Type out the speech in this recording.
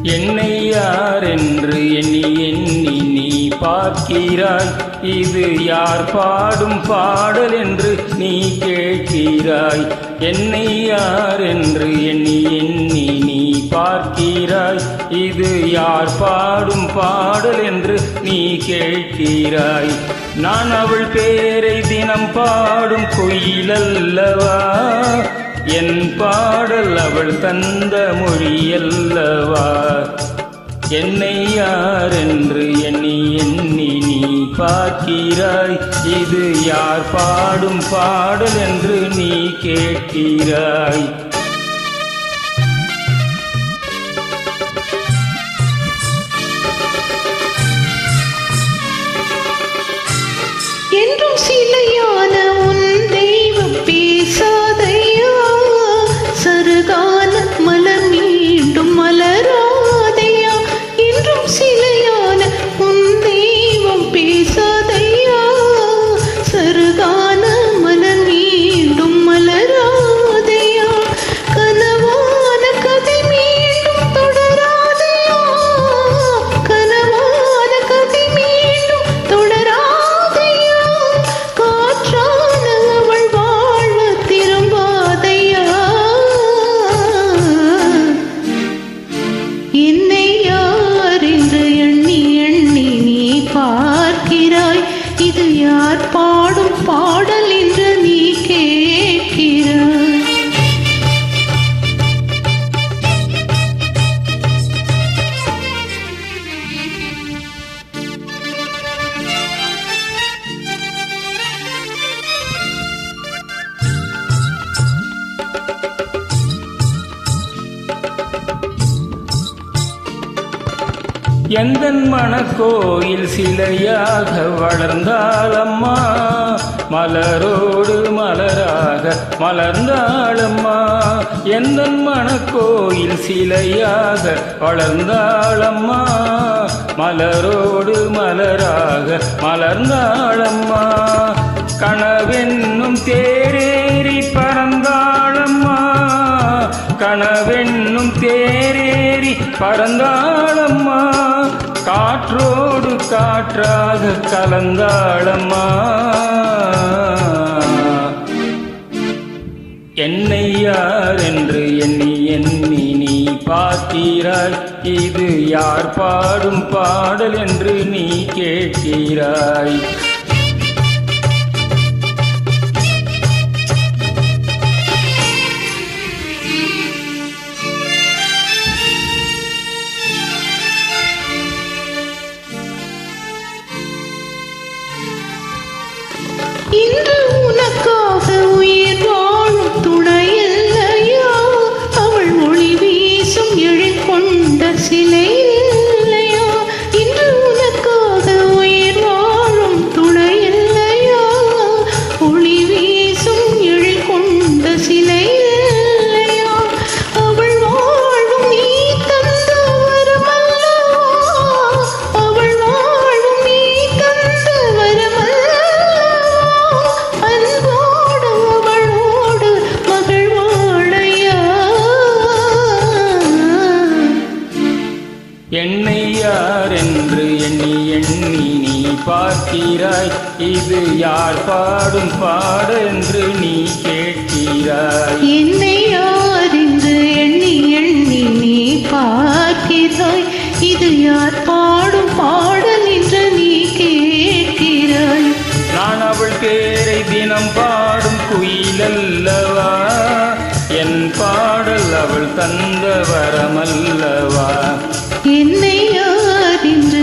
என்னை யார் என்று எண்ணி எண்ணி நீ பார்க்கிறாய். இது யார் பாடும் பாடல் என்று நீ கேட்கிறாய். என்னை யார் என்று எண்ணி எண்ணி நீ பார்க்கிறாய். இது யார் பாடும் பாடல் என்று நீ கேட்கிறாய். நான் அவள் பேரை தினம் பாடும் குயிலல்லவா, என் பாடல் அவள் தந்த மொழியல்லவா. என்னை யார் என்று எண்ணி எண்ணி நீ பார்க்கிறாய். இது யார் பாடும் பாடல் என்று நீ கேட்கிறாய். என்றும் சிலையான உன் தெய்வம் பேசாதையா, சருகான மலர் மீண்டும் மலராதையா. என்றும் சிலையான உன் தெய்வம் பேசாதையா, சருகான மலர் மீண்டும் மலராதையா. கனவான கதை மீண்டும் தொடராதையா, கனவான கதை மீண்டும் தொடராதையா. காற்றான அவள் வாழ திரும்பாதையா. என்னை யார் என்று எண்ணி எண்ணி நீ பார்க்கிறாய். இது யார் பாடும் பாடல் என்று நீ கேட்கிறாய். எந்தன் மனக்கோயில் சிலையாக வளர்ந்தாளம்மா, மலரோடு மலராக மலர்ந்தாளம்மா. எந்தன் மனக்கோயில் சிலையாக வளர்ந்தாளம்மா, மலரோடு மலராக மலர்ந்தாளம்மா. கனவென்னும் தேரேறி பறந்தாளம்மா, கனவென்னும் தேரேறி பறந்தாளம்மா. காற்றோடு காற்றாக கலந்தாளம்மா. என்னை யார் என்று எண்ணி எண்ணி நீ பார்க்கிறாய். இது யார் பாடும் பாடல் என்று நீ கேட்கிறாய். இன்று உனக்காக உயிர் வாழும் துணை இல்லையா, அவள் ஒளி வீசும் எழில் கொண்ட சிலை இல்லையா. இன்று உனக்காக உயிர் வாழும் துணை இல்லையா, ஒளி வீசும் எழில் கொண்ட சிலை இல்லையா. அவள் வாழும் நீ தந்த வரமல்லவா, அவள் வாழும் நீ தந்த வரமல்லவா. அன்போடு அவளோடு மகள் வாழையா. என்னை யார் என்று எண்ணி எண்ணி நீ பார்க்கிறாய். இது யார் பாடும் பாடல் என்று நீ கேட்கிறாய். என்னை யார் என்று எண்ணி எண்ணி நீ பார்க்கிறாய். இது யார் பாடும் பாடல் என்று நீ கேட்கிறாய். நான் அவள் பேரை தினம் பாடும் குயிலல்லவா, என் பாடல் அவள் தந்த வரமல்லவா. என்னை யார் என்று